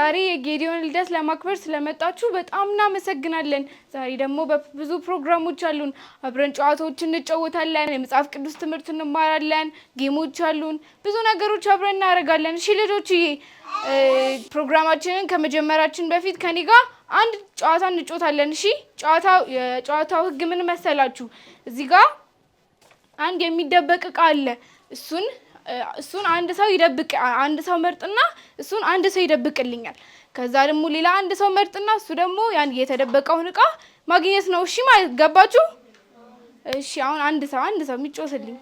ዛሬ የጌዲዮን ልደት ለማክበር ስለመጣችሁ በጣም እናመሰግናለን። ዛሬ ደግሞ ብዙ ፕሮግራሞች አሉን። አብረን ጨዋታዎችን እንጫወታለን፣ የመጽሐፍ ቅዱስ ትምህርት እንማራለን፣ ጌሞች አሉን፣ ብዙ ነገሮች አብረን እናደርጋለን። እሺ ልጆችዬ፣ ፕሮግራማችንን ከመጀመራችን በፊት ከኔ ጋር አንድ ጨዋታ እንጫወታለን። እሺ የጨዋታው ህግ ምን መሰላችሁ? እዚህ ጋር አንድ የሚደበቅ እቃ አለ። እሱን አንድ ሰው መርጥና እሱን አንድ ሰው ይደብቅልኛል። ከዛ ደግሞ ሌላ አንድ ሰው መርጥና እሱ ደግሞ ያን የተደበቀውን እቃ ማግኘት ነው። እሺ ማለት ገባችሁ? እሺ አሁን አንድ ሰው የሚጮስልኝ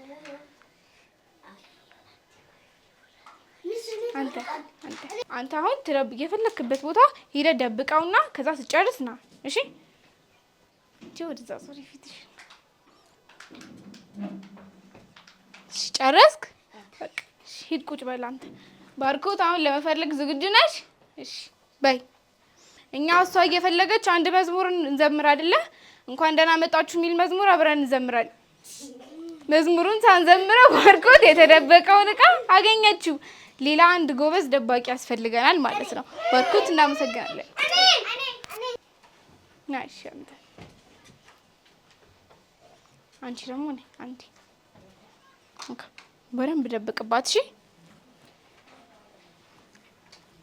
አንተ አሁን የፈለክበት ቦታ ሄደህ ደብቀውና ከዛ ስጨርስ ና። እሺ ወደዛ ሶሪ ፊትሽ ጨረስክ? በቃ ሂድ ቁጭ በል አንተ። ባርኮት አሁን ለመፈለግ ዝግጁ ነሽ? እሺ በይ። እኛ እሷ እየፈለገች አንድ መዝሙር እንዘምር አይደለ? እንኳን ደህና መጣችሁ የሚል መዝሙር አብረን እንዘምራለን። መዝሙሩን ሳንዘምረው ባርኮት የተደበቀውን እቃ አገኘችው። ሌላ አንድ ጎበዝ ደባቂ ያስፈልገናል ማለት ነው። ባርኮት እናመሰግናለን። ናይስ አንቺ ደግሞ ነይ አንቺ በደንብ ደብቅባት። እሺ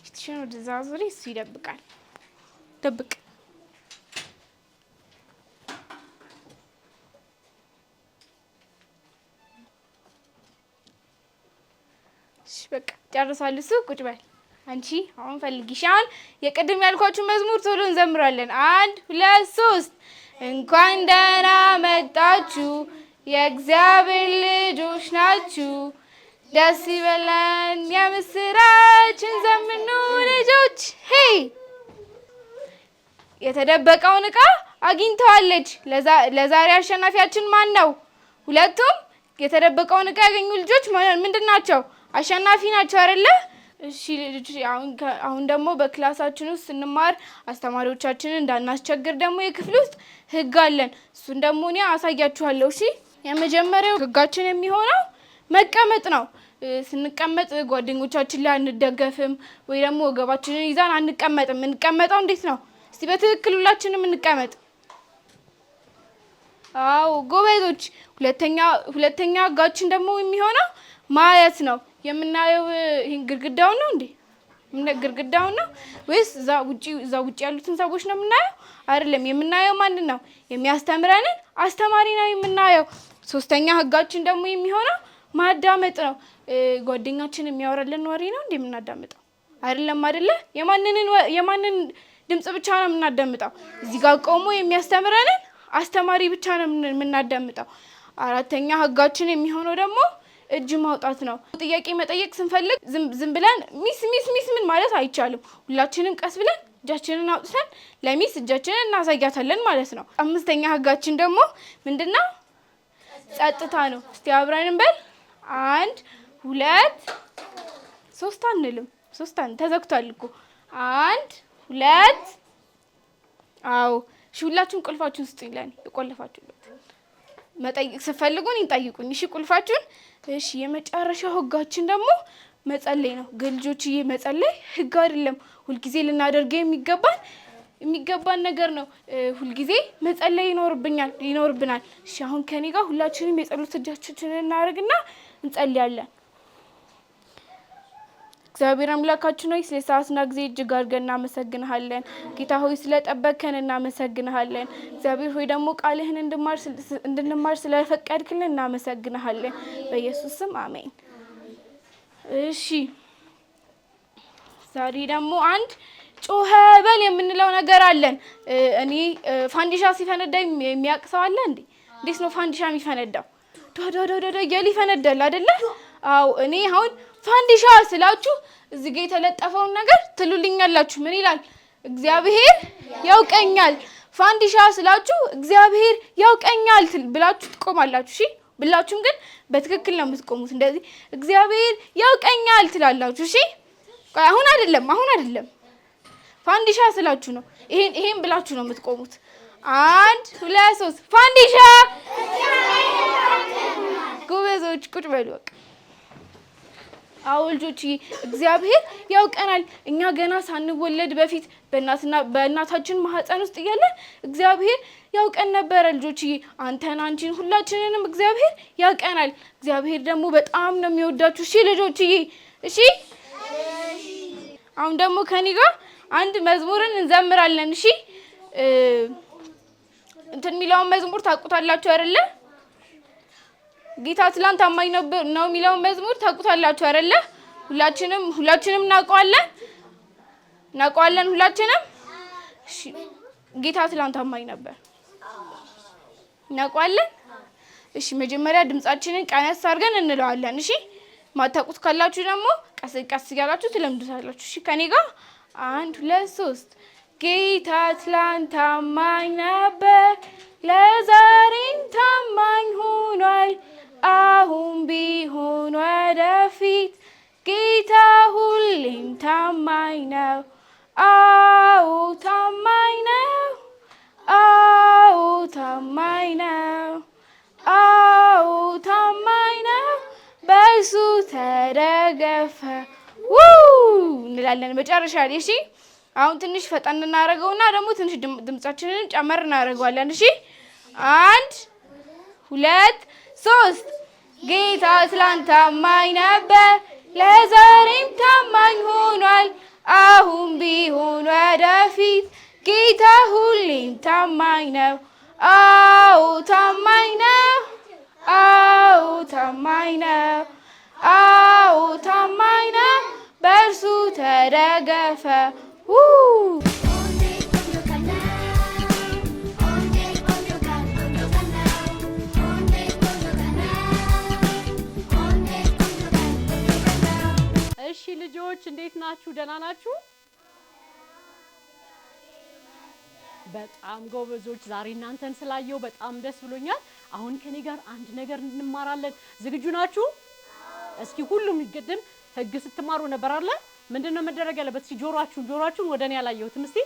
እሺ ወደዛ ዙሪ፣ እሱ ይደብቃል። ደብቅ። እሺ በቃ ጨርሷል እሱ። ቁጭ በል አንቺ። አሁን ፈልጊሽ። አሁን የቅድም ያልኳችሁ መዝሙር ቶሎ እንዘምራለን። 1 2 3 እንኳን ደህና መጣችሁ የእግዚአብሔር ልጆች ናችሁ፣ ደስ ይበለን የምስራችን ዘምኑ ልጆች። ሄይ የተደበቀውን እቃ አግኝተዋለች። ለዛሬ አሸናፊያችን ማን ነው? ሁለቱም የተደበቀውን እቃ ያገኙ ልጆች ምንድን ናቸው? አሸናፊ ናቸው አይደለ? እሺ ልጆች፣ አሁን ደግሞ በክላሳችን ውስጥ ስንማር አስተማሪዎቻችንን እንዳናስቸግር ደግሞ የክፍል ውስጥ ህግ አለን። እሱን ደግሞ እኔ አሳያችኋለሁ። እሺ የመጀመሪያው ህጋችን የሚሆነው መቀመጥ ነው። ስንቀመጥ ጓደኞቻችን ላይ አንደገፍም ወይ ደግሞ ወገባችንን ይዛን አንቀመጥም። የምንቀመጠው እንዴት ነው? እስቲ በትክክል ሁላችንም እንቀመጥ። አዎ ጎበዞች። ሁለተኛ ህጋችን ደግሞ የሚሆነው ማየት ነው። የምናየው ይሄን ግድግዳውን ነው እንዴ? ግድግዳውን ነው ወይስ እዛ ውጪ ያሉትን ሰዎች ነው የምናየው? አይደለም። የምናየው ማንን ነው? የሚያስተምረንን አስተማሪ ነው የምናየው። ሶስተኛ ህጋችን ደግሞ የሚሆነው ማዳመጥ ነው። ጓደኛችን የሚያወራልን ወሬ ነው እንዴ የምናዳምጠው? አይደለም አይደለ? የማንን ድምጽ ብቻ ነው የምናዳምጠው? እዚህ ጋር ቆሞ የሚያስተምረንን አስተማሪ ብቻ ነው የምናዳምጠው። አራተኛ ህጋችን የሚሆነው ደግሞ እጅ ማውጣት ነው። ጥያቄ መጠየቅ ስንፈልግ ዝም ብለን ሚስ ምን ማለት አይቻልም። ሁላችንም ቀስ ብለን እጃችንን አውጥተን ለሚስ እጃችንን እናሳያታለን ማለት ነው። አምስተኛ ህጋችን ደግሞ ምንድነው? ጸጥታ ነው። እስቲ አብረን እንበል። 1 2 3 አንልም። 3 ተዘግቷል እኮ። 1 2 አዎ። እሺ ሁላችሁም ቁልፋችሁን ስጡኝ። ለኔ የቆለፋችሁበት መጠየቅ ስትፈልጉን ይጠይቁኝ። እሺ ቁልፋችሁን። እሺ የመጨረሻው ህጋችን ደግሞ መጸለይ ነው። ልጆችዬ መጸለይ ህግ አይደለም፣ ሁልጊዜ ልናደርገው የሚገባን ነገር ነው። ሁልጊዜ መጸለይ ይኖርብናል። እሺ አሁን ከኔ ጋር ሁላችንም የጸሎት እጃችንን እናደርግና እንጸልያለን። እግዚአብሔር አምላካችን ሆይ ስለ ሰዓትና ጊዜ እጅግ አድርገን እናመሰግንሃለን። ጌታ ሆይ ስለጠበቅከን እናመሰግንሃለን። እግዚአብሔር ሆይ ደግሞ ቃልህን እንድንማር ስለፈቀድክልን እናመሰግንሃለን። በኢየሱስ ስም አሜን። እሺ ዛሬ ደግሞ አንድ ጮኸ በል የምንለው ነገር አለን። እኔ ፋንዲሻ ሲፈነዳ የሚያውቅ ሰው አለ እንዴ? እንዴት ነው ፋንዲሻ የሚፈነዳው? ዶዶዶዶ እያለ ይፈነዳል አይደለ? አዎ እኔ አሁን ፋንዲሻ ስላችሁ እዚህ ጋር የተለጠፈውን ነገር ትሉልኛላችሁ። ምን ይላል? እግዚአብሔር ያውቀኛል። ፋንዲሻ ስላችሁ እግዚአብሔር ያውቀኛል ብላችሁ ትቆማላችሁ። እሺ ብላችሁም ግን በትክክል ነው የምትቆሙት። እንደዚህ እግዚአብሔር ያውቀኛል ትላላችሁ። እሺ አሁን አይደለም ፋንዲሻ ስላችሁ ነው። ይሄን ብላችሁ ነው የምትቆሙት። 1 2 3 ፋንዲሻ። ጎበዞች ቁጭ በሉ በቃ። አዎ ልጆችዬ እግዚአብሔር ያውቀናል። እኛ ገና ሳንወለድ በፊት በእናታችን ማህፀን ውስጥ እያለን እግዚአብሔር ያውቀን ነበረ ልጆችዬ። አንቺን ሁላችንንም እግዚአብሔር ያውቀናል። እግዚአብሔር ደግሞ በጣም ነው የሚወዳችሁ። እሺ ልጆችዬ እሺ። አሁን ደግሞ ከኔ ጋር አንድ መዝሙርን እንዘምራለን። እሺ እንትን የሚለውን መዝሙር ታውቁታላችሁ አይደለ? ጌታ ትላንት ታማኝ ነው የሚለውን መዝሙር ታውቁታላችሁ አይደለ? ሁላችንም እናውቀዋለን ሁላችንም። እሺ ጌታ ትላንት ታማኝ ነበር እናውቀዋለን። እሺ መጀመሪያ ድምጻችንን ቀነስ አድርገን እንለዋለን። እሺ ማታውቁት ካላችሁ ደግሞ ቀስ እያላችሁ ትለምዱታላችሁ። እሺ ከኔ ጋር 1 2 3 ጌታ ትላንት ታማኝ ነበር፣ ለዛሬም ታማኝ ሆኗል። አሁን ቢሆን ወደፊት ጌታ ሁሌም ታማኝ ነው። አዎ ታማኝ ነው። አዎ ታማኝ ነው። አዎ ታማኝ ነው። በሱ ተደገፈ እንላለን መጨረሻ ላይ። እሺ አሁን ትንሽ ፈጠን እናደርገውና ደግሞ ትንሽ ድምጻችንን ጨመር እናደርገዋለን። እሺ 1 2 3 ጌታ ትላንት ታማኝ ነበር፣ ለዛሬም ታማኝ ሆኗል። አሁን ቢሆን ወደፊት ጌታ ሁሌም ታማኝ ነው። አዎ ታማኝ ነው። አዎ ታማኝ ነው። አዎ ታማኝ ነው። በእርሱ ተደገፈ። እሺ ልጆች እንዴት ናችሁ? ደህና ናችሁ? በጣም ጎበዞች። ዛሬ እናንተን ስላየው በጣም ደስ ብሎኛል። አሁን ከኔ ጋር አንድ ነገር እንማራለን። ዝግጁ ናችሁ? እስኪ ሁሉም ይገድም ህግ ስትማሩ ነበር አይደል? ምንድነው መደረግ ያለበት? እስኪ ጆሮአችሁን ወደኔ ያላየሁትም እስቲ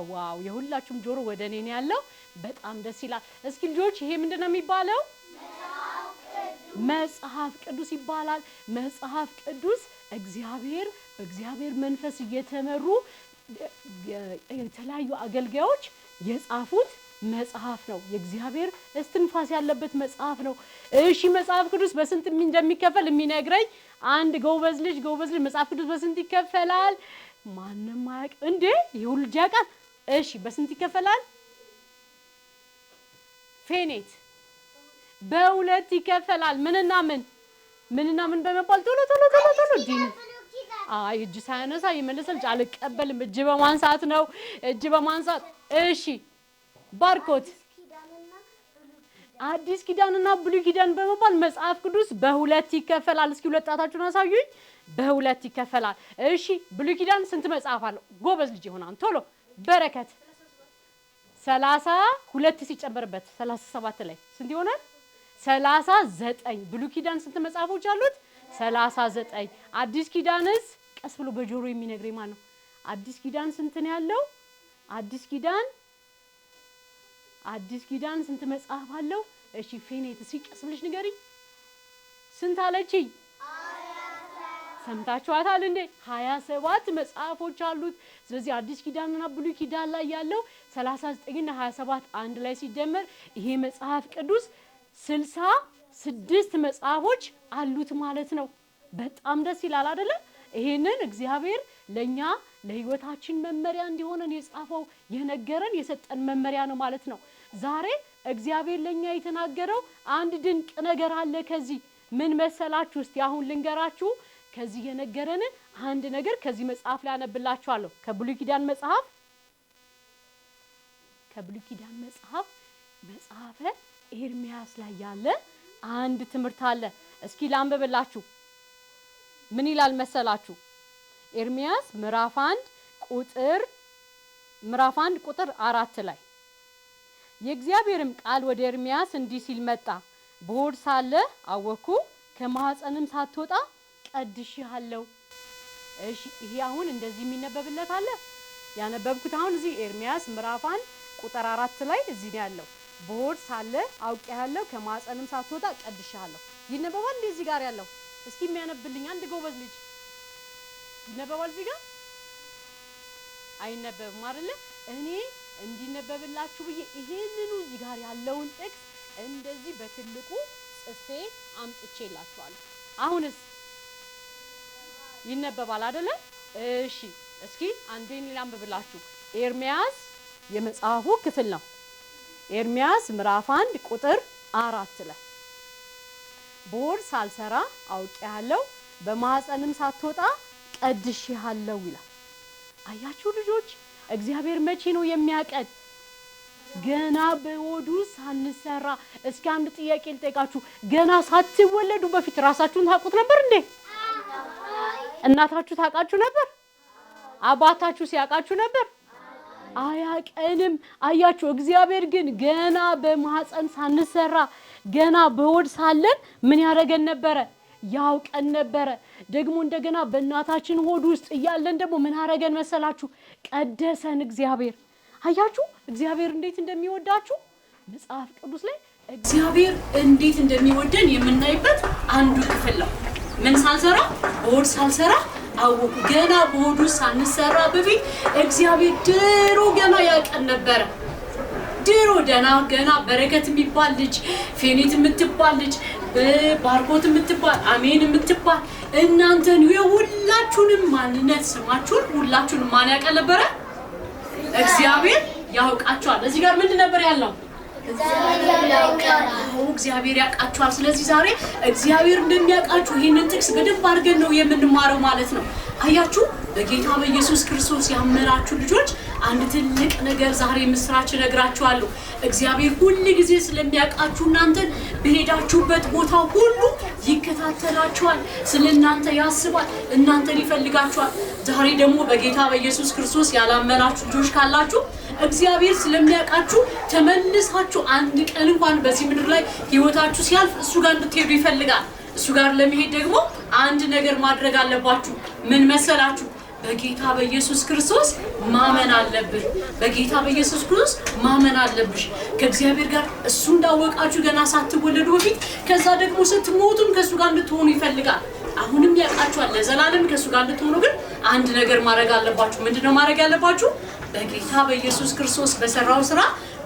ዋው የሁላችሁም ጆሮ ወደኔ ነው ያለው። በጣም ደስ ይላል። እስኪ ልጆች ይሄ ምንድነው የሚባለው? መጽሐፍ ቅዱስ ይባላል። መጽሐፍ ቅዱስ በእግዚአብሔር መንፈስ እየተመሩ የተለያዩ አገልጋዮች የጻፉት መጽሐፍ ነው። የእግዚአብሔር እስትንፋስ ያለበት መጽሐፍ ነው። እሺ መጽሐፍ ቅዱስ በስንት እንደሚከፈል የሚነግረኝ አንድ ጎበዝ ልጅ መጽሐፍ ቅዱስ በስንት ይከፈላል? ማንንም አያውቅ እንዴ? ይሁን ልጅ ያውቃል። እሺ በስንት ይከፈላል? ፌኔት በሁለት ይከፈላል። ምንና ምን በመባል ቶሎ ዲን እጅ ሳያነሳ ይመልሳል። አልቀበልም። እጅ በማንሳት ነው። እጅ በማንሳት እሺ። ባርኮት አዲስ ኪዳንና ብሉይ ኪዳን በመባል መጽሐፍ ቅዱስ በሁለት ይከፈላል። እስኪ ሁለት ጣታችሁን አሳዩኝ። በሁለት ይከፈላል። እሺ ብሉይ ኪዳን ስንት መጽሐፍ አለው? ጎበዝ ልጅ ይሆናል። ቶሎ በረከት 32 ሲጨመርበት 37 ላይ ስንት ይሆናል? 39። ብሉይ ኪዳን ስንት መጽሐፎች አሉት? 39። አዲስ ኪዳንስ ቀስ ብሎ በጆሮ የሚነግረኝ ማን ነው? አዲስ ኪዳን ስንት ነው ያለው? አዲስ ኪዳን ስንት መጽሐፍ አለው? እሺ ፌኔት ሲቀስ ብለሽ ንገሪኝ። ስንት አለችኝ? ሰምታችኋታል እንዴ? 27 መጽሐፎች አሉት። ስለዚህ አዲስ ኪዳንና ብሉይ ኪዳን ላይ ያለው 39 እና 27 አንድ ላይ ሲደመር ይሄ መጽሐፍ ቅዱስ 66 መጽሐፎች አሉት ማለት ነው። በጣም ደስ ይላል አይደለ? ይሄንን እግዚአብሔር ለኛ ለህይወታችን መመሪያ እንዲሆነን የጻፈው የነገረን የሰጠን መመሪያ ነው ማለት ነው። ዛሬ እግዚአብሔር ለኛ የተናገረው አንድ ድንቅ ነገር አለ። ከዚህ ምን መሰላችሁ? እስቲ አሁን ልንገራችሁ። ከዚህ የነገረን አንድ ነገር ከዚህ መጽሐፍ ላይ አነብላችኋለሁ። ከብሉይ ኪዳን መጽሐፍ መጽሐፈ ኤርሚያስ ላይ ያለ አንድ ትምህርት አለ። እስኪ ላንብብላችሁ። ምን ይላል መሰላችሁ? ኤርሚያስ ምዕራፍ 1 ቁጥር 4 ላይ የእግዚአብሔርም ቃል ወደ ኤርሚያስ እንዲህ ሲል መጣ። በሆድ ሳለ አወኩ፣ ከማህፀንም ሳትወጣ ቀድሼሃለሁ። እሺ ይሄ አሁን እንደዚህ የሚነበብለት አለ። ያነበብኩት አሁን እዚህ ኤርሚያስ ምዕራፍ 1 ቁጥር 4 ላይ እዚህ ነው ያለው። በሆድ ሳለ አውቄሃለሁ፣ ከማህፀንም ሳትወጣ ቀድሼሃለሁ። ይነበባል እንደዚህ ጋር ያለው እስኪ የሚያነብልኝ አንድ ጎበዝ ልጅ ይነበባል እዚህ ጋር አይነበብም አይደለ? እኔ እንዲነበብላችሁ ብዬ ይሄንኑ እዚህ ጋር ያለውን ጥቅስ እንደዚህ በትልቁ ጽፌ አምጥቼላችኋለሁ። አሁንስ ይነበባል አይደለ? እሺ እስኪ አንዴን ላንብብላችሁ። ኤርሚያስ የመጽሐፉ ክፍል ነው። ኤርሚያስ ምዕራፍ 1 ቁጥር 4 ላይ በሆድ ሳልሰራ አውቄሃለሁ፣ በማህፀንም ሳትወጣ ቀድሼሃለሁ ይላል። አያችሁ ልጆች፣ እግዚአብሔር መቼ ነው የሚያቀድ? ገና በሆዱ ሳንሰራ። እስኪ አንድ ጥያቄ ልጠይቃችሁ። ገና ሳትወለዱ በፊት ራሳችሁን ታውቁት ነበር እንዴ? እናታችሁ ታውቃችሁ ነበር? አባታችሁ ሲያውቃችሁ ነበር? አያቀንም። አያችሁ፣ እግዚአብሔር ግን ገና በማህፀን ሳንሰራ ገና በሆድ ሳለን ምን ያደርገን ነበረ? ያውቀን ነበረ። ደግሞ እንደገና በእናታችን ሆድ ውስጥ እያለን ደግሞ ምን አደረገን መሰላችሁ? ቀደሰን እግዚአብሔር። አያችሁ እግዚአብሔር እንዴት እንደሚወዳችሁ መጽሐፍ ቅዱስ ላይ እግዚአብሔር እንዴት እንደሚወደን የምናይበት አንዱ ክፍል ነው። ምን ሳልሰራ በሆድ ሳልሰራ አወቁ። ገና በሆድ ውስጥ ሳንሰራ በፊት እግዚአብሔር ድሮ ገና ያውቀን ነበረ። ድሮ ገና በረከት የሚባል ልጅ፣ ፌኒት የምትባል ልጅ፣ ባርኮት የምትባል፣ አሜን የምትባል እናንተን የሁላችሁንም ማንነት ስማችሁን ሁላችሁንም ማን ያውቃል ነበረ? እግዚአብሔር ያውቃችኋል። እዚህ ጋር ምንድን ነበር ያለው? እግዚአብሔር ያውቃችኋል። ስለዚህ ዛሬ እግዚአብሔር እንደሚያውቃችሁ ይህንን ጥቅስ በደንብ አድርገን ነው የምንማረው ማለት ነው። አያችሁ በጌታ በኢየሱስ ክርስቶስ ያመናችሁ ልጆች አንድ ትልቅ ነገር ዛሬ ምስራች እነግራችኋለሁ። እግዚአብሔር ሁሉ ጊዜ ስለሚያውቃችሁ እናንተን በሄዳችሁበት ቦታ ሁሉ ይከታተላችኋል፣ ስለእናንተ ያስባል፣ እናንተን ይፈልጋችኋል። ዛሬ ደግሞ በጌታ በኢየሱስ ክርስቶስ ያላመናችሁ ልጆች ካላችሁ እግዚአብሔር ስለሚያውቃችሁ ተመልሳችሁ አንድ ቀን እንኳን በዚህ ምድር ላይ ህይወታችሁ ሲያልፍ እሱ ጋር እንድትሄዱ ይፈልጋል። እሱ ጋር ለመሄድ ደግሞ አንድ ነገር ማድረግ አለባችሁ። ምን መሰላችሁ? በጌታ በኢየሱስ ክርስቶስ ማመን አለብን። በጌታ በኢየሱስ ክርስቶስ ማመን አለብሽ። ከእግዚአብሔር ጋር እሱ እንዳወቃችሁ ገና ሳትወለዱ በፊት ከዛ ደግሞ ስትሞቱም ከሱ ጋር እንድትሆኑ ይፈልጋል። አሁንም ያውቃችኋል። ለዘላለም ከሱ ጋር እንድትሆኑ ግን አንድ ነገር ማድረግ አለባችሁ። ምንድነው ማድረግ ያለባችሁ? በጌታ በኢየሱስ ክርስቶስ በሰራው ስራ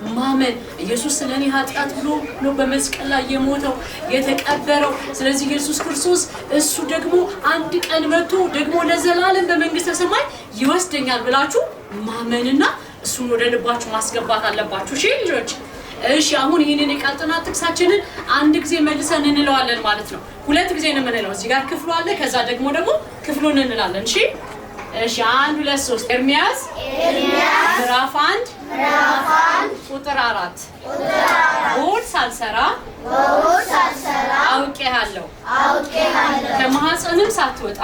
ማመን። ኢየሱስ ስለኔ ኃጢአት ብሎ ነው በመስቀል ላይ የሞተው የተቀበረው። ስለዚህ ኢየሱስ ክርስቶስ እሱ ደግሞ አንድ ቀን መጥቶ ደግሞ ለዘላለም በመንግስተ ሰማይ ይወስደኛል ብላችሁ ማመንና እሱን ወደ ልባችሁ ማስገባት አለባችሁ። እሺ ልጆች፣ እሺ አሁን ይሄንን የቃል ጥናት ጥቅሳችንን አንድ ጊዜ መልሰን እንለዋለን ማለት ነው። ሁለት ጊዜ ነው የምንለው። እዚህ ጋር ክፍሉ አለ፣ ከዛ ደግሞ ክፍሉን እንላለን። እሺ እሺ 1 2 3 ኤርሚያስ ምዕራፍ 1 ቁጥር 4 በሆድ ሳልሰራ አውቄሃለሁ ከማህፀንም ሳትወጣ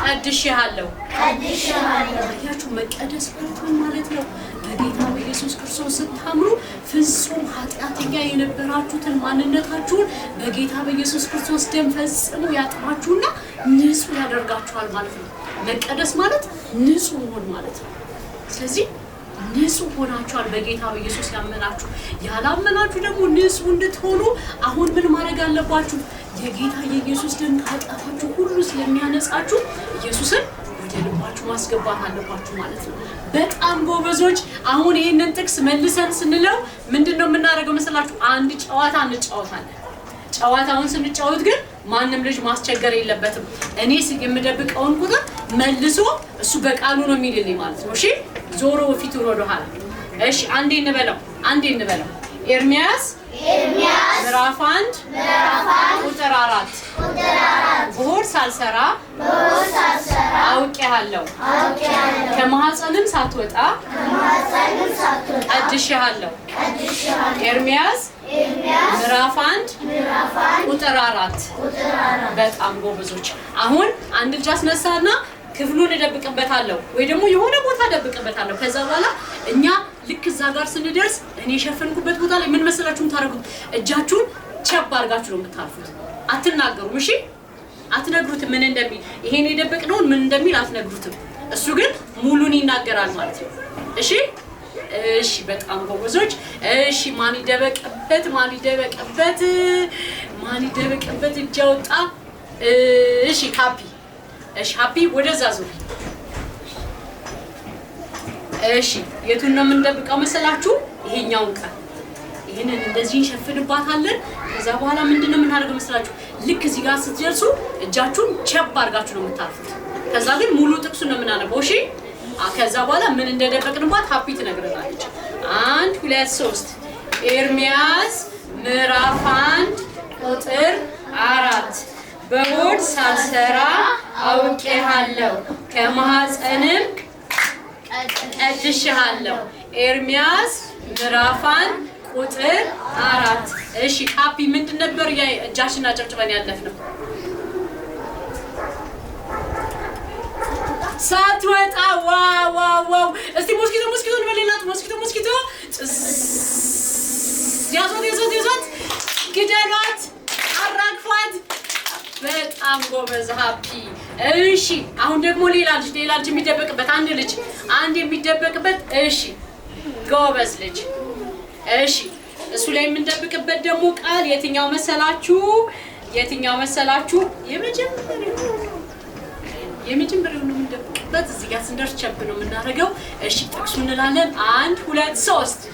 ቀድሼሃለሁ። አያችሁ መቀደስ ማለት ነው። በጌታ በኢየሱስ ክርስቶስ ስታምኑ ፍጹም ኃጢአተኛ የነበራችሁትን ማንነታችሁን በጌታ በኢየሱስ ክርስቶስ ደም ፈጽሞ ያጥባችሁና ንጹህ ያደርጋችኋል ማለት ነው። መቀደስ ማለት ንጹህ መሆን ማለት ነው። ስለዚህ ንጹህ ሆናችኋል በጌታ በኢየሱስ ያመናችሁ። ያላመናችሁ ደግሞ ንጹህ እንድትሆኑ አሁን ምን ማድረግ አለባችሁ? የጌታ የኢየሱስ ደም ካጠፋችሁ ሁሉ ስለሚያነጻችሁ ኢየሱስን ወደ ልባችሁ ማስገባት አለባችሁ ማለት ነው። በጣም ጎበዞች። አሁን ይሄንን ጥቅስ መልሰን ስንለው ምንድነው የምናደርገው መሰላችሁ? አንድ ጨዋታ እንጫወታለን። ጨዋታውን ስንጫወት ግን ማንም ልጅ ማስቸገር የለበትም። እኔ የምደብቀውን ቁጥር መልሶ እሱ በቃሉ ነው የሚልልኝ ማለት ነው። እሺ ዞሮ ፊቱን ወደ ኋላ። እሺ አንዴ እንበለው። ኤርሚያስ ምዕራፍ 1 ቁጥር 4 በሆድ ሳልሰራ አውቄሃለሁ ከማህፀንም ሳትወጣ ቀድሼሃለሁ። ኤርሚያስ ምዕራፍ 1 ቁጥር 4 በጣም ጎበዞች። አሁን አንድ ልጅ አስነሳና ክፍሉን እደብቅበታለሁ ወይ ደግሞ የሆነ ቦታ እደብቅበታለሁ። ከዛ በኋላ እኛ ልክ እዛ ጋር ስንደርስ እኔ የሸፈንኩበት ቦታ ላይ ምን መሰላችሁ የምታደርጉት? እጃችሁን ቸብ አድርጋችሁ ነው የምታርፉት። አትናገሩም። እሺ አትነግሩትም ምን እንደሚል። ይሄን የደበቅነውን ምን እንደሚል አትነግሩትም። እሱ ግን ሙሉን ይናገራል ማለት ነው። እሺ በጣም ጎበዞች። እሺ ማን ይደበቅበት? ማን ይደበቅበት እጅ አወጣ? እሺ ሃፒ፣ እሺ ሃፒ ወደዛ ዙሪ። እሺ የቱን ነው የምንደብቀው መሰላችሁ? ይሄኛውን ቃል ይሄንን እንደዚህ እንሸፍንባታለን። ከዛ በኋላ ምንድነው የምናደርገው መሰላችሁ? ልክ እዚህ ጋር ስትደርሱ እጃችሁን ቸብ አድርጋችሁ ነው የምታርፉት። ከዛ ግን ሙሉ ጥቅሱን ነው የምናነበው። እሺ ከዛ በኋላ ምን እንደደበቅንባት ሃፒ ትነግረናለች። 1 2 3 ኤርሚያስ ምዕራፍ 1 ቁጥር 4 በሆድ ሳልሰራ አውቄሃለሁ ከማህፀንም ቀድሼሃለሁ። ኤርሚያስ ምዕራፍ 1 ቁጥር 4 እሺ ሃፒ ምንድን ነበር እጃችንን አጨብጭበን ያለፍነው? ሳትወጣ ዋው እስቲ ሞስኪቶ በሌላት ሞስኪቶ ያዟት ግደሏት አራግፏት። በጣም ጎበዝ ሃፒ። እሺ አሁን ደግሞ ሌላ ልጅ የሚደበቅበት አንድ የሚደበቅበት። እሺ ጎበዝ ልጅ። እሺ እሱ ላይ የምንደብቅበት ደግሞ ቃል የትኛው መሰላችሁ? የመጀመሪያው ነው የምንደብቅበት። እዚህ ጋር ስንደርስ ቸብ ነው የምናደርገው። እሺ ጥቅሱ እንላለን። 1 2 3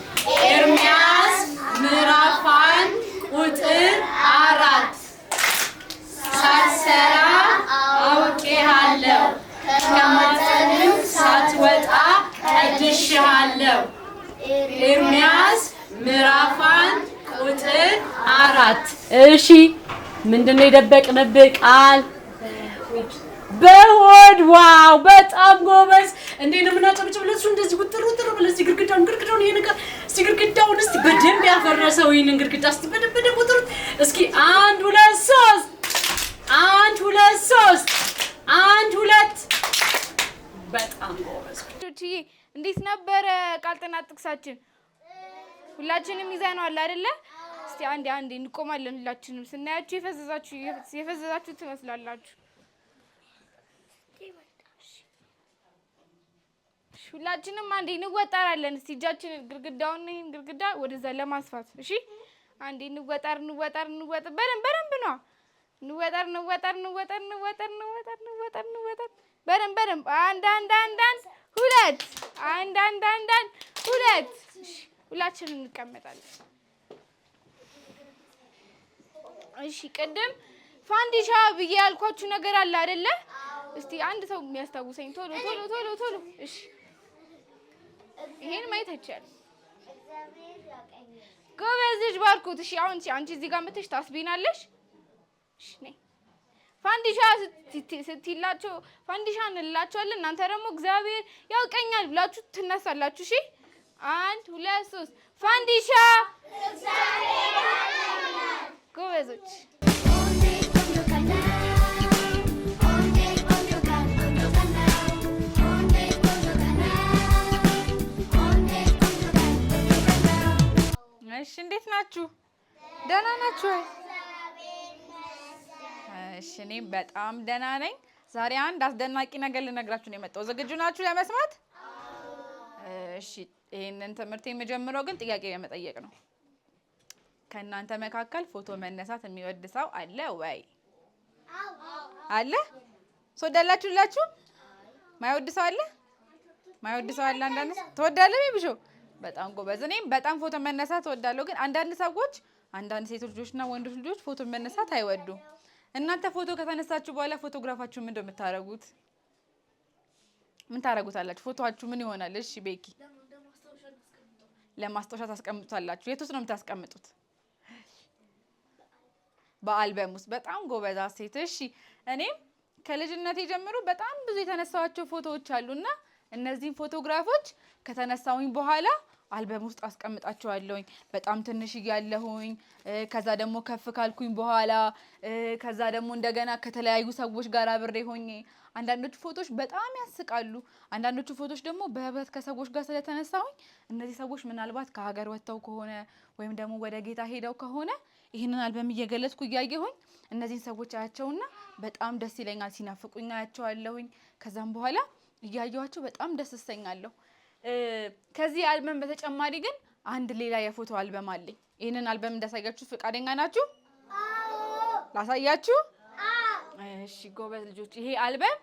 ኤርሚያስ ምዕራፍ 1 ቁጥር 4 ሳትሰራ አውቄሃለሁ ከማህፀንም ሳትወጣ ቀድሼሃለሁ። ኤርሚያስ ምዕራፍ 1 ቁጥር 4 እሺ ምንድነው የደበቅንብህ ቃል? በሆድ። ዋው በጣም ጎበዝ። እንዴት ነው የምናጨብጭብ? ለሱ እንደዚህ ውጥር ብለህ እስቲ ግድግዳውን ይሄን ቃል እስቲ ግድግዳውን እስቲ በደንብ ያፈረሰው ይሄን ግድግዳ እስቲ በደንብ ቁጥር እስኪ 1 2 3 1 2 3 1 2 በጣም ጎበዝ። እንዴት ነበረ ቃል ጥናት ጥቅሳችን? ሁላችንም ይዘነዋል አይደለ? እስቲ አንዴ እንቆማለን። ሁላችንም ስናያችሁ የፈዘዛችሁ ትመስላላችሁ። ሁላችንም አንዴ እንወጣራለን። እስቲ እጃችንን ይሄን ግድግዳ ወደዛ ለማስፋት እሺ። አንዴ እንወጣር በደንብ ነው። እንወጣር በደንብ አንድ ሁለት ሁለት። ሁላችንም እንቀመጣለን። እሺ ቅድም ፋንዲሻ ብዬ ያልኳችሁ ነገር አለ አይደለ? እስቲ አንድ ሰው የሚያስታውሰኝ ቶሎ። እሺ ይሄን ማየት አይቻልም። ጎበዝ ልጅ ባርኩት። እሺ አሁን አንቺ እዚህ ጋር መተሽ ታስቢናለሽ። እሺ ነይ ፋንዲሻ ስትላቸው ፋንዲሻ እንላቸዋለን። እናንተ ደግሞ እግዚአብሔር ያውቀኛል ብላችሁ ትነሳላችሁ። እሺ 1 2 3 ፋንዲሻ እግዚአብሔር ያውቀኛል። ጎበዞች እሺ እንዴት ናችሁ? ደህና ናችሁ? እሺ እኔም በጣም ደህና ነኝ። ዛሬ አንድ አስደናቂ ነገር ልነግራችሁ ነው የመጣው። ዝግጁ ናችሁ ለመስማት? እሺ ይሄንን ትምህርት የምጀምረው ግን ጥያቄ በመጠየቅ ነው። ከእናንተ መካከል ፎቶ መነሳት የሚወድ ሰው አለ ወይ? አለ? ትወዳላችሁ? ማይወድ ሰው አለ? አንዳንድ ትወዳለህ ቢብሾ? በጣም ጎበዝ። እኔም በጣም ፎቶ መነሳት እወዳለሁ። ግን አንዳንድ ሴቶች ልጆችና ወንዶች ልጆች ፎቶ መነሳት አይወዱም። እናንተ ፎቶ ከተነሳችሁ በኋላ ፎቶግራፋችሁ ምንድን ነው የምታረጉት? ምን ታረጉታላችሁ? ፎቶአችሁ ምን ይሆናል? እሺ ቤኪ ለማስታወሻ ታስቀምጡታላችሁ። የት ውስጥ ነው የምታስቀምጡት? በአልበም ውስጥ። በጣም ጎበዝ ሴት። እሺ እኔም ከልጅነቴ ጀምሮ በጣም ብዙ የተነሳኋቸው ፎቶዎች አሉና እነዚህን ፎቶግራፎች ከተነሳሁኝ በኋላ አልበም ውስጥ አስቀምጣቸዋለሁኝ። በጣም ትንሽ እያለሁኝ፣ ከዛ ደግሞ ከፍ ካልኩኝ በኋላ፣ ከዛ ደግሞ እንደገና ከተለያዩ ሰዎች ጋር አብሬ ሆኜ። አንዳንዶቹ ፎቶዎች በጣም ያስቃሉ። አንዳንዶቹ ፎቶዎች ደግሞ በህብረት ከሰዎች ጋር ስለተነሳሁኝ እነዚህ ሰዎች ምናልባት ከሀገር ወጥተው ከሆነ ወይም ደግሞ ወደ ጌታ ሄደው ከሆነ ይህንን አልበም እየገለጽኩ እያየሁኝ እነዚህን ሰዎች አያቸውና በጣም ደስ ይለኛል። ሲናፍቁኝ አያቸዋለሁኝ። ከዛም በኋላ እያየኋቸው በጣም ደስ እሰኛለሁ። ከዚህ አልበም በተጨማሪ ግን አንድ ሌላ የፎቶ አልበም አለኝ። ይህንን አልበም እንዳሳያችሁ ፈቃደኛ ናችሁ? ላሳያችሁ። እሺ ጎበዝ ልጆች፣ ይሄ አልበም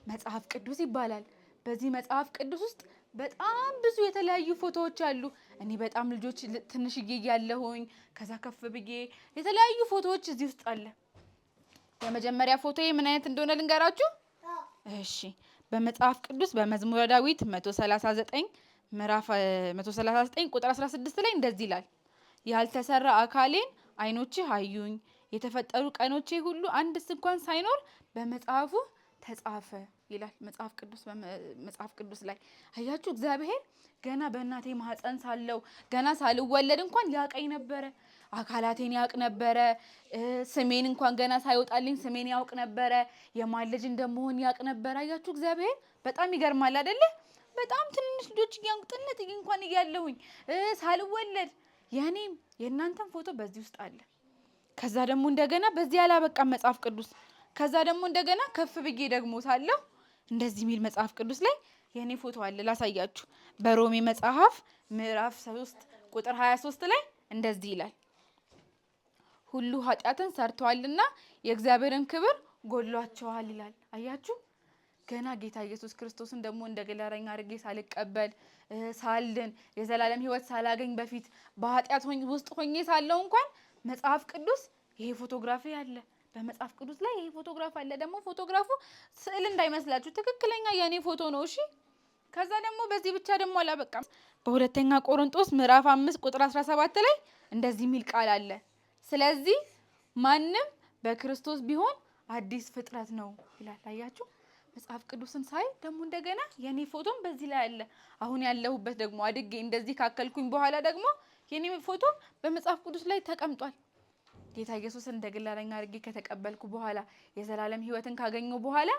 መጽሐፍ ቅዱስ ይባላል። በዚህ መጽሐፍ ቅዱስ ውስጥ በጣም ብዙ የተለያዩ ፎቶዎች አሉ። እኔ በጣም ልጆች ትንሽዬ እያለሁኝ ከዛ ከፍ ብዬ የተለያዩ ፎቶዎች እዚህ ውስጥ አለ። የመጀመሪያ ፎቶ ምን አይነት እንደሆነ ልንገራችሁ። እሺ በመጽሐፍ ቅዱስ በመዝሙረ ዳዊት 139 ምዕራፍ 139 ቁጥር 16 ላይ እንደዚህ ይላል፣ ያልተሰራ አካሌን ዓይኖችህ አዩኝ፣ የተፈጠሩ ቀኖቼ ሁሉ አንድስ እንኳን ሳይኖር በመጽሐፉ ተጻፈ ይላል መጽሐፍ ቅዱስ ላይ። አያችሁ እግዚአብሔር ገና በእናቴ ማህፀን ሳለው ገና ሳልወለድ እንኳን ያውቀኝ ነበረ። አካላቴን ያውቅ ነበረ። ስሜን እንኳን ገና ሳይወጣልኝ ስሜን ያውቅ ነበረ። የማን ልጅ እንደመሆን ያውቅ ነበረ። አያችሁ እግዚአብሔር በጣም ይገርማል አይደለ? በጣም ትንሽ ልጆች ጥነት እንኳን እያለሁኝ ሳልወለድ የኔም የእናንተም ፎቶ በዚህ ውስጥ አለ። ከዛ ደግሞ እንደገና በዚህ አላበቃም መጽሐፍ ቅዱስ። ከዛ ደግሞ እንደገና ከፍ ብዬ ደግሞ ሳለሁ እንደዚህ የሚል መጽሐፍ ቅዱስ ላይ የኔ ፎቶ አለ። ላሳያችሁ። በሮሜ መጽሐፍ ምዕራፍ 3 ቁጥር 23 ላይ እንደዚህ ይላል፣ ሁሉ ኃጢአትን ሰርተዋልና የእግዚአብሔርን ክብር ጎድሏቸዋል ይላል። አያችሁ ገና ጌታ ኢየሱስ ክርስቶስን ደግሞ እንደ ግል እረኛ አድርጌ ሳልቀበል ሳልን የዘላለም ሕይወት ሳላገኝ በፊት በኃጢአት ውስጥ ሆኜ ሳለው እንኳን መጽሐፍ ቅዱስ ይሄ ፎቶግራፊ አለ። በመጽሐፍ ቅዱስ ላይ ይሄ ፎቶግራፍ አለ። ደግሞ ፎቶግራፉ ስዕል እንዳይመስላችሁ ትክክለኛ የኔ ፎቶ ነው። እሺ ከዛ ደግሞ በዚህ ብቻ ደግሞ አላበቃም። በሁለተኛ ቆሮንቶስ ምዕራፍ 5 ቁጥር 17 ላይ እንደዚህ የሚል ቃል አለ፣ ስለዚህ ማንም በክርስቶስ ቢሆን አዲስ ፍጥረት ነው ይላል። አያችሁ መጽሐፍ ቅዱስን ሳይ ደግሞ እንደገና የኔ ፎቶም በዚህ ላይ አለ። አሁን ያለሁበት ደግሞ አድጌ እንደዚህ ካከልኩኝ በኋላ ደግሞ የኔ ፎቶ በመጽሐፍ ቅዱስ ላይ ተቀምጧል። ጌታ ኢየሱስን እንደ ግል እረኛ አድርጌ ከተቀበልኩ በኋላ የዘላለም ሕይወትን ካገኘው በኋላ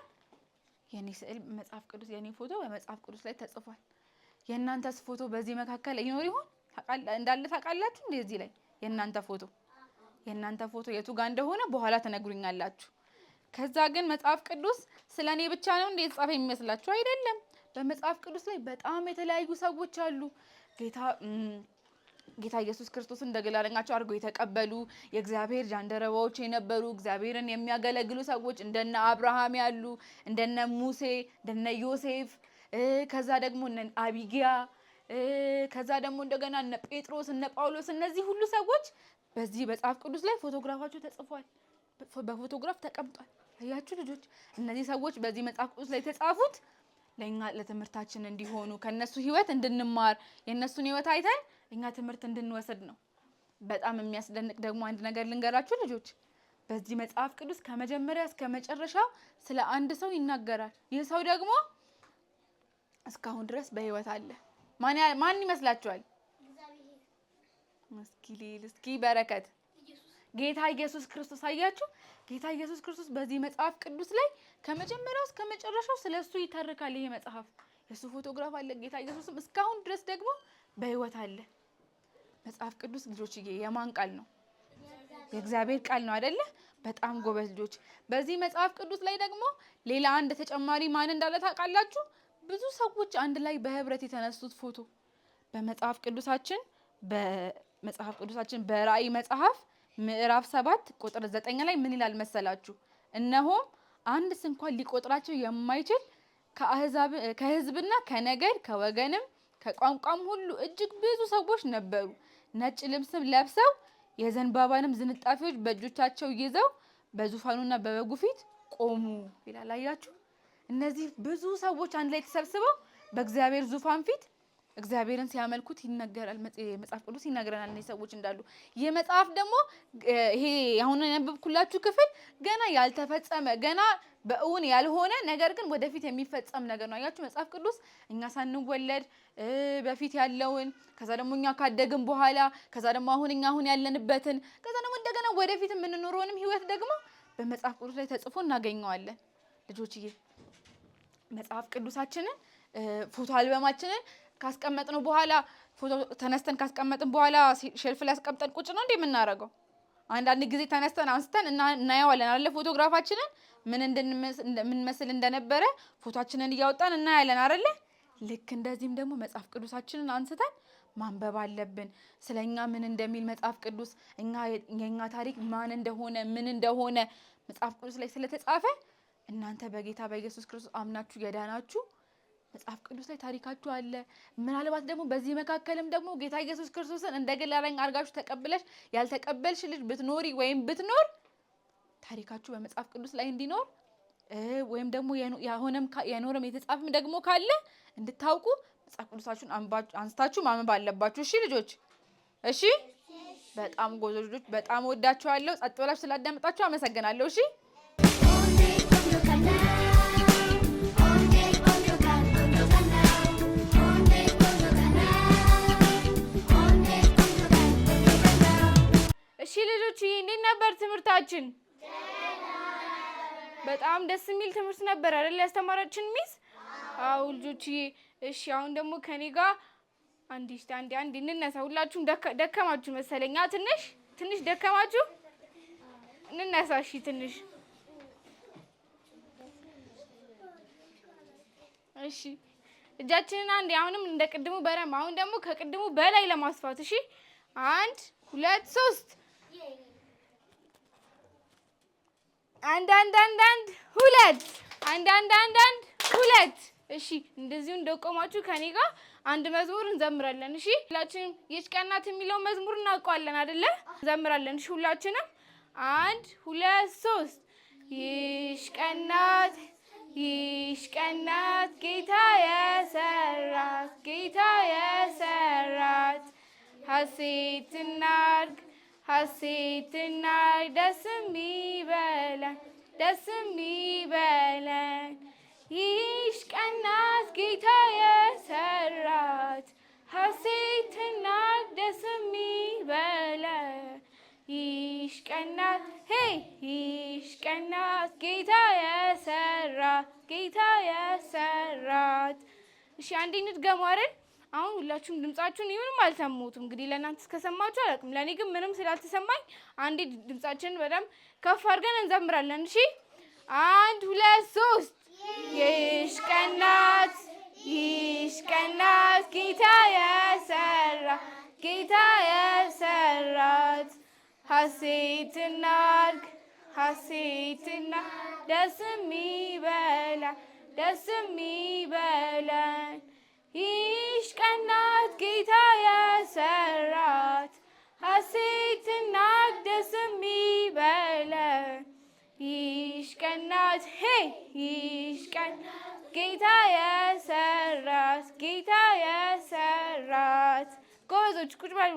የኔ ስዕል መጽሐፍ ቅዱስ የኔ ፎቶ በመጽሐፍ ቅዱስ ላይ ተጽፏል። የእናንተስ ፎቶ በዚህ መካከል ይኖር ይሆን? እንዳለ ታውቃላችሁ? እንደዚህ ላይ የእናንተ ፎቶ የቱ ጋር እንደሆነ በኋላ ተነግሩኛላችሁ። ከዛ ግን መጽሐፍ ቅዱስ ስለኔ ብቻ ነው እንዴ የተጻፈ የሚመስላችሁ? አይደለም። በመጽሐፍ ቅዱስ ላይ በጣም የተለያዩ ሰዎች አሉ። ጌታ ኢየሱስ ክርስቶስን እንደ ግል እረኛቸው አድርገው የተቀበሉ የእግዚአብሔር ጃንደረባዎች የነበሩ እግዚአብሔርን የሚያገለግሉ ሰዎች እንደነ አብርሃም ያሉ፣ እንደነ ሙሴ፣ እንደነ ዮሴፍ፣ ከዛ ደግሞ እነ አቢጊያ፣ ከዛ ደግሞ እንደገና እነ ጴጥሮስ፣ እነ ጳውሎስ፣ እነዚህ ሁሉ ሰዎች በዚህ መጽሐፍ ቅዱስ ላይ ፎቶግራፋቸው ተጽፏል። በፎቶግራፍ ተቀምጧል። አያችሁ ልጆች እነዚህ ሰዎች በዚህ መጽሐፍ ቅዱስ ላይ የተጻፉት ለኛ ለትምህርታችን እንዲሆኑ ከነሱ ህይወት እንድንማር የነሱን ህይወት አይተን እኛ ትምህርት እንድንወስድ ነው። በጣም የሚያስደንቅ ደግሞ አንድ ነገር ልንገራችሁ ልጆች፣ በዚህ መጽሐፍ ቅዱስ ከመጀመሪያ እስከ መጨረሻው ስለ አንድ ሰው ይናገራል። ይህ ሰው ደግሞ እስካሁን ድረስ በህይወት አለ። ማን ይመስላችኋል? እስኪ በረከት ጌታ ኢየሱስ ክርስቶስ። አያችሁ ጌታ ኢየሱስ ክርስቶስ በዚህ መጽሐፍ ቅዱስ ላይ ከመጀመሪያው እስከ መጨረሻው ስለሱ ይተርካል። ይሄ መጽሐፍ የሱ ፎቶግራፍ አለ። ጌታ ኢየሱስም እስካሁን ድረስ ደግሞ በህይወት አለ። መጽሐፍ ቅዱስ ልጆችዬ የማን ቃል ነው? የእግዚአብሔር ቃል ነው አይደለ? በጣም ጎበዝ ልጆች። በዚህ መጽሐፍ ቅዱስ ላይ ደግሞ ሌላ አንድ ተጨማሪ ማን እንዳለ ታውቃላችሁ? ብዙ ሰዎች አንድ ላይ በህብረት የተነሱት ፎቶ በመጽሐፍ ቅዱሳችን በራእይ መጽሐፍ ምዕራፍ 7 ቁጥር 9 ላይ ምን ይላል መሰላችሁ? እነሆም አንድስ እንኳን ሊቆጥራቸው የማይችል ከህዝብና ከነገድ ከወገንም ከቋንቋም ሁሉ እጅግ ብዙ ሰዎች ነበሩ። ነጭ ልብስም ለብሰው የዘንባባንም ዝንጣፊዎች በእጆቻቸው ይዘው በዙፋኑና በበጉ ፊት ቆሙ ይላል። አያችሁ እነዚህ ብዙ ሰዎች አንድ ላይ ተሰብስበው በእግዚአብሔር ዙፋን ፊት እግዚአብሔርን ሲያመልኩት ይነገራል። መጽሐፍ ቅዱስ ይነግረናል እነዚህ ሰዎች እንዳሉ። ይህ መጽሐፍ ደግሞ ይሄ አሁን ያነበብኩላችሁ ክፍል ገና ያልተፈጸመ ገና በእውን ያልሆነ ነገር ግን ወደፊት የሚፈጸም ነገር ነው። አያችሁ መጽሐፍ ቅዱስ እኛ ሳንወለድ በፊት ያለውን ከዛ ደግሞ እኛ ካደግን በኋላ ከዛ ደግሞ አሁን ያለንበትን ከዛ ደግሞ እንደገና ወደፊት የምንኖረውንም ህይወት ደግሞ በመጽሐፍ ቅዱስ ላይ ተጽፎ እናገኘዋለን። ልጆችዬ መጽሐፍ ቅዱሳችንን ፎቶ አልበማችንን ካስቀመጥነው በኋላ ፎቶ ተነስተን ካስቀመጥን በኋላ ሼልፍ ላይ አስቀምጠን ቁጭ ነው እንዴ የምናደርገው? አንዳንድ ጊዜ ተነስተን አንስተን እናየዋለን አይደል? ፎቶግራፋችንን ምን መስል እንደነበረ ፎቶአችንን እያወጣን እናያለን አይደል? ልክ እንደዚህም ደግሞ መጽሐፍ ቅዱሳችንን አንስተን ማንበብ አለብን። ስለኛ ምን እንደሚል መጽሐፍ ቅዱስ የኛ ታሪክ ማን እንደሆነ ምን እንደሆነ መጽሐፍ ቅዱስ ላይ ስለተጻፈ እናንተ በጌታ በኢየሱስ ክርስቶስ አምናችሁ የዳናችሁ መጽሐፍ ቅዱስ ላይ ታሪካችሁ አለ። ምናልባት ደግሞ በዚህ መካከልም ደግሞ ጌታ ኢየሱስ ክርስቶስን እንደ ግል አዳኝ አድርጋችሁ ተቀብለሽ ያልተቀበልሽ ልጅ ብትኖሪ ወይም ብትኖር ታሪካችሁ በመጽሐፍ ቅዱስ ላይ እንዲኖር ወይም ደግሞ የኖረም የተጻፈም ደግሞ ካለ እንድታውቁ መጽሐፍ ቅዱሳችሁን አንስታችሁ ማንበብ አለባችሁ። እሺ ልጆች፣ እሺ። በጣም ጎበዝ ልጆች፣ በጣም ወዳችኋለሁ። ጸጥ ብላችሁ ስላዳመጣችሁ አመሰግናለሁ። እሺ እሺ ልጆች፣ እንዴት ነበር ትምህርታችን? በጣም ደስ የሚል ትምህርት ነበር አይደል ያስተማራችን ሚስ? አዎ ልጆችዬ። እሺ አሁን ደግሞ ከኔ ጋር አንዴ እንነሳ። ሁላችሁም ደከማችሁ መሰለኝ። ትንሽ ደከማችሁ። እንነሳ። እሺ ትንሽ እሺ እጃችንን አንዴ አሁንም እንደቅድሙ በረም አሁን ደግሞ ከቅድሙ በላይ ለማስፋት እሺ 1 2 3 1 1 1 1 2 1 1 1 1 2 እሺ እንደዚሁ እንደቆማችሁ ከኔ ጋር አንድ መዝሙር እንዘምራለን። እሺ ሁላችንም ይህች ቀን ናት የሚለው መዝሙር እናውቀዋለን አይደለ? እንዘምራለን። እሺ ሁላችንም 1 2 3 ይህች ቀን ናት ጌታ የሰራት ሐሴት እናድርግ ደስ የሚበለን ይህች ቀን ናት ጌታ የሰራት ሐሴት እናድርግ ደስ የሚበለን ይህች ቀን ናት ጌታ የሰራት። እሺ አንዴ እንድገሙ አይደል? አሁን ሁላችሁም ድምጻችሁን ምንም አልሰሙትም። እንግዲህ ለእናንተ እስከሰማችሁ አላውቅም። ለእኔ ግን ምንም ስላልተሰማኝ አንዴ ድምጻችንን በደምብ ከፍ አድርገን እንዘምራለን። እሺ 1 2 3 ይህች ቀን ናት ጌታ የሰራት ሐሴት እናድርግ ደስ የሚበለን ይህች ቀን ናት ጌታ የሰራት ሐሴት እናድርግ ደስ የሚበለን ይህች ቀን ናት ጌታ የሰራት። ጎበዞች ቁጭ በሉ።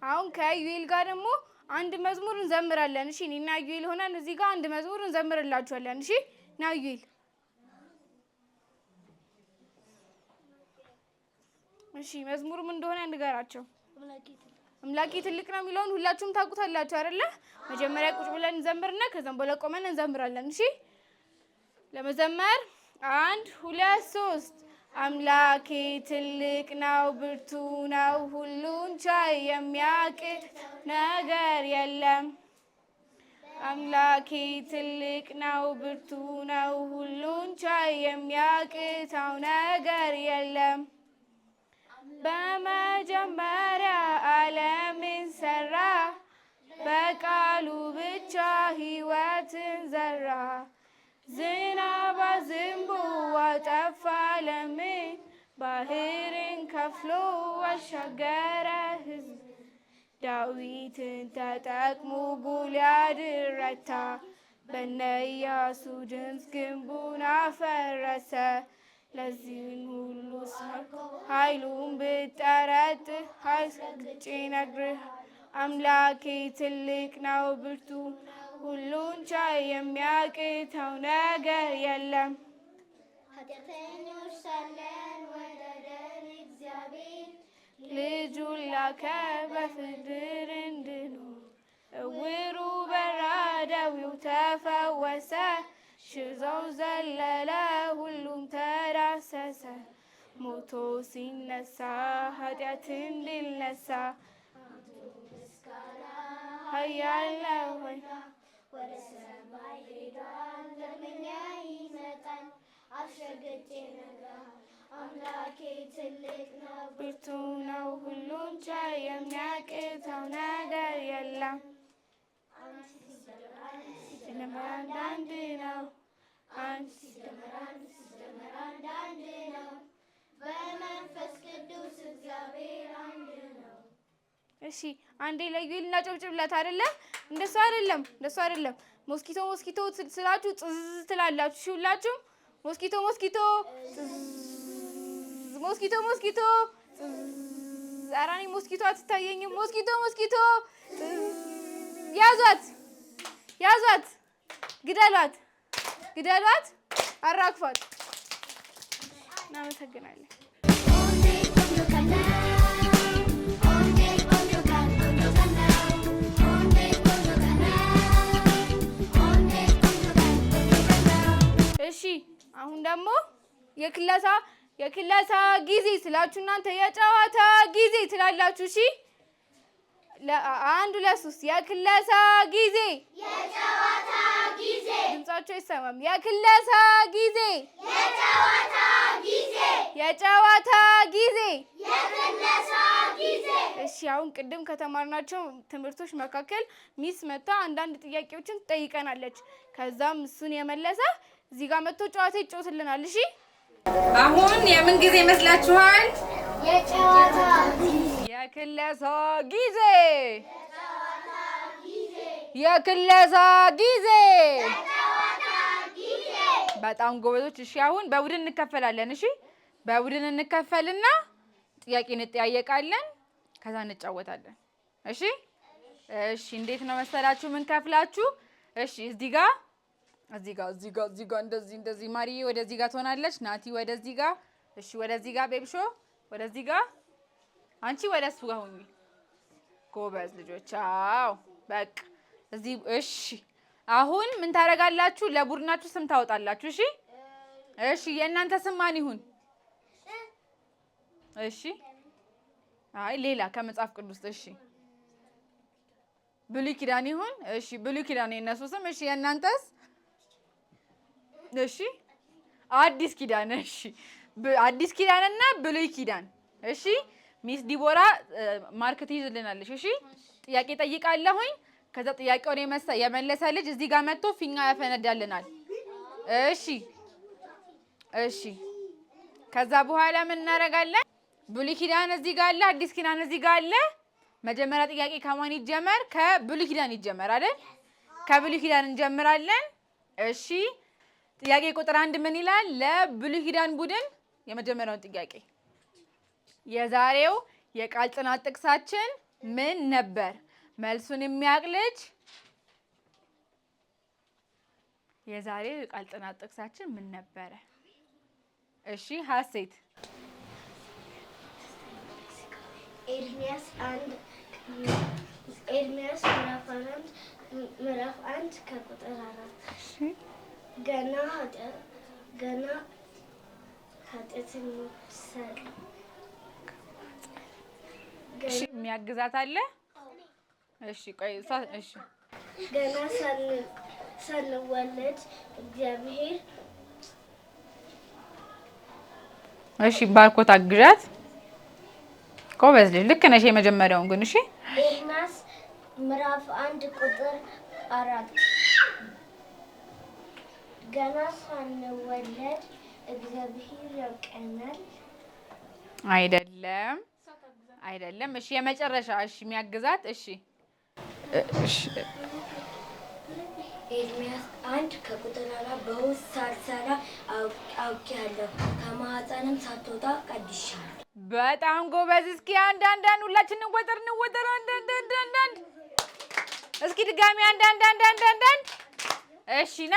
አሁን ከዩኤል ጋር ደግሞ አንድ መዝሙር እንዘምራለን። እሺ እኔና ዩኤል ሆነን እዚህ ጋር አንድ መዝሙር እንዘምርላችኋለን። እሺ ና ዩኤል። እሺ መዝሙሩ ምን እንደሆነ ንገራቸው። አምላኬ ትልቅ ነው የሚለውን ሁላችሁም ታውቁታላችሁ አይደለ? መጀመሪያ ቁጭ ብለን እንዘምርና ከዛም በኋላ ቆመን እንዘምራለን። እሺ ለመዘመር 1 2 3 አምላኬ ትልቅ ነው ብርቱ ነው ሁሉን ቻይ የሚያቅት ነገር የለም። አምላኬ ትልቅ ነው ብርቱ ነው ሁሉን ቻይ የሚያቅተው ነገር የለም። በመጀመሪያ ዓለምን ሰራ በቃሉ ብቻ ሕይወትን ዘራ። ዝናብ አዝንቦ አጠፋ ዓለምን ባህርን ከፍሎ አሻገረ ሕዝብ። ዳዊትን ተጠቅሞ ጎልያድን ረታ በነ ኢያሱ ድምፅ ግንቡን አፈረሰ። ለዚህን ሁሉ ኃይሉን ብጠረጥር አስረግጬ ነግርህ አምላኬ ትልቅ ነው ብርቱ ሁሉን ቻይ የሚያቅተው ነገር የለም። ኃጢአተኞች ሳለን ወደደን እግዚአብሔር ልጁን ላከ በፍቅር እንድንኖር። እውሩ በራ ደዌው ተፈወሰ ሽዛው ዘለለ ሁሉም ተዳሰሰ። ሞቶ ሲነሳ ኃጢአትን ድል ነሳ። ምስጋና ኃያል ነህ ሆይ ወደ ሰማይ ሄዷል ዳግመኛ ይመጣል አሸግጬ ነግረሃል አምላኬ ትልቅ ነው ብርቱ ነው ሁሉን ቻይ የሚያቅተው ነገር የለም ሲደመር አንድ ነው ሲደመር አንድ ነው በመንፈስ ቅዱስ እግዚአብሔር አንድ ነው። እሺ አንዴ ለዩልና ጨብጭብላት አይደለ? እንደሱ አይደለም። ሞስኪቶ ስላችሁ ጽዝ ትላላችሁ። እሺ ሁላችሁም ሞስኪቶ ኧረ እኔ ሞስኪቶ አትታየኝም። ሞስኪቶ ያዟት፣ ግደሏት፣ አራግፏት። እናመሰግናለን። እሺ አሁን ደግሞ የክለሳ ጊዜ ስላችሁ እናንተ የጨዋታ ጊዜ ትላላችሁ። እሺ አንድ ሁለት ሶስት የክለሳ ጊዜ ድምጻችሁ አይሰማም። የክለሳ ጊዜ እሺ አሁን ቅድም ከተማርናቸው ትምህርቶች መካከል ሚስ መታ አንዳንድ ጥያቄዎችን ትጠይቀናለች። ከዛም እሱን የመለሰ እዚህ ጋር መጥቶ ጨዋታ ይጫወትልናል። እሺ አሁን የምን ጊዜ ይመስላችኋል? የክለሳ ጊዜ በጣም ጎበዞች። እሺ አሁን በቡድን እንከፈላለን። እሺ በቡድን እንከፈልና ጥያቄ እንጠያየቃለን፣ ከዛ እንጫወታለን። እሺ እንዴት ነው መሰላችሁ ምን ከፍላችሁ? እሺ እዚህ ጋር እንደዚህ ማሪ ወደዚህ ጋር ትሆናለች፣ ናቲ ወደዚህ ጋር። እሺ ወደዚህ ጋር ቤብሾ ወደዚህ ጋር፣ አንቺ ወደሱ ጋር ሁኚ። ጎበዝ ልጆች። አዎ በቃ እዚህ። እሺ አሁን ምን ታደርጋላችሁ? ለቡድናችሁ ስም ታወጣላችሁ። እሺ የእናንተ ስም ማን ይሁን? እሺ አይ ሌላ ከመጽሐፍ ቅዱስ። እሺ ብሉይ ኪዳን ይሁን። እሺ ብሉይ ኪዳን የእነሱ ስም። እሺ የእናንተስ? እሺ አዲስ ኪዳን። እሺ አዲስ ኪዳንና ብሉይ ኪዳን። እሺ ሚስ ዲቦራ ማርክ ትይዝልናለች። እሺ ጥያቄ ጠይቃለሁኝ። ከዛ ጥያቄውን የመለሰ ልጅ እዚህ ጋር መጥቶ ፊኛ ያፈነዳልናል። እሺ ከዛ በኋላ ምን እናደርጋለን? ብሉይ ኪዳን እዚህ ጋር አለ፣ አዲስ ኪዳን እዚህ ጋር አለ። መጀመሪያ ጥያቄ ከማን ይጀመር? ከብሉይ ኪዳን ይጀመር አይደል? ከብሉይ ኪዳን እንጀምራለን። እሺ ጥያቄ ቁጥር 1 ምን ይላል? ለብሉይ ኪዳን ቡድን የመጀመሪያውን ጥያቄ የዛሬው የቃል ጥናት ጥቅሳችን ምን ነበር? መልሱን የሚያውቅ ልጅ የዛሬው የቃል ጥናት ጥቅሳችን ምን ነበረ? እሺ ሀሴት ኤርምያስ ምዕራፍ 1 ከቁጥር 4 ገና ኃጢአተኞች የሚያግዛት አለ? እሺ ቆይ እሺ ገና ሳንወለድ እግዚአብሔር እሺ ባርኮት አግዣት። ጎበዝ ልጅ ልክ ነሽ። የመጀመሪያውን ግን እሺ ኤርምያስ ምዕራፍ 1 ቁጥር 4 ገና ሳንወለድ እግዚአብሔር ያውቀናል። አይደለም። እሺ የመጨረሻ እሺ የሚያግዛት እሺ ኤርምያስ 1 ከቁጥር 4 በውስጥ ሳልሰራ አውቄሃለሁ ከማህፀንም ሳትወጣ ቀድሼሃለሁ። በጣም ጎበዝ። እስኪ አንዳንድ ሁላችንን እንወጠር አንዳንድ እስኪ ድጋሚ አንዳንድ እሺ ና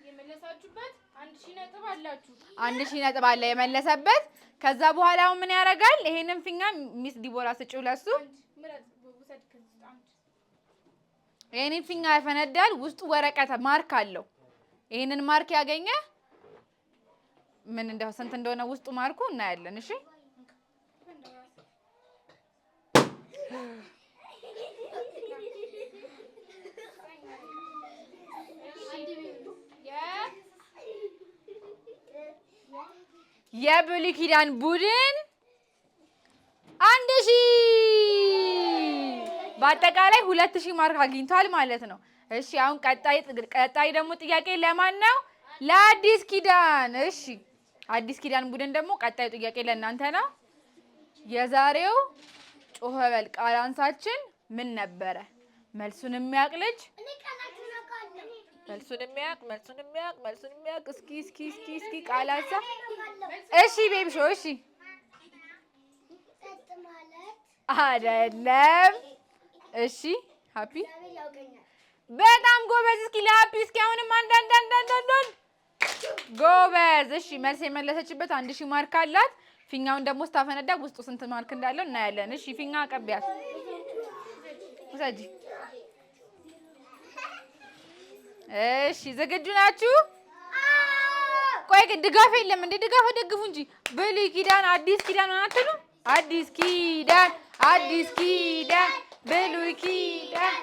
የመለሳችሁበት 1000 ነጥብ አላችሁ። 1000 ነጥብ አለ የመለሰበት። ከዛ በኋላ ምን ያደርጋል? ይሄንን ፊኛ ሚስ ዲቦራ ስጪው ለሱ። ይሄንን ፊኛ ያፈነዳል። ውስጡ ወረቀት ማርክ አለው። ይሄንን ማርክ ያገኘ ምን እንደው ስንት እንደሆነ ውስጡ ማርኩ እናያለን። እሺ የብሉይ ኪዳን ቡድን 1000 በአጠቃላይ 2000 ማርክ አግኝቷል ማለት ነው። እሺ አሁን ቀጣይ ደግሞ ጥያቄ ለማን ነው? ለአዲስ ኪዳን። እሺ አዲስ ኪዳን ቡድን ደግሞ ቀጣዩ ጥያቄ ለእናንተ ነው። የዛሬው ጮኸ በል ቃል አንሳችን ምን ነበረ? መልሱን የሚያውቅ ልጅ መልሱን የሚያውቅ እስኪ ቃል አንሳ። እሺ ቤቢ ሾው እሺ አይደለም። እሺ ሃፒ በጣም ጎበዝ። እስኪ ለሃፒ እስኪ አሁንም አንዳንድ ጎበዝ። እሺ መልስ የመለሰችበት 1000 ማርክ አላት። ፊኛውን ደግሞ ስታፈነዳ ውስጡ ስንት ማርክ እንዳለው እናያለን። እሺ ፊኛ አቀቢያት ውሰጂ። እሺ ዝግጁ ናችሁ? ቆይ ግን ድጋፍ የለም እንዴ? ድጋፍ ደግፉ እንጂ። ብሉይ ኪዳን አዲስ ኪዳን አትሉ? አዲስ ኪዳን ብሉይ ኪዳን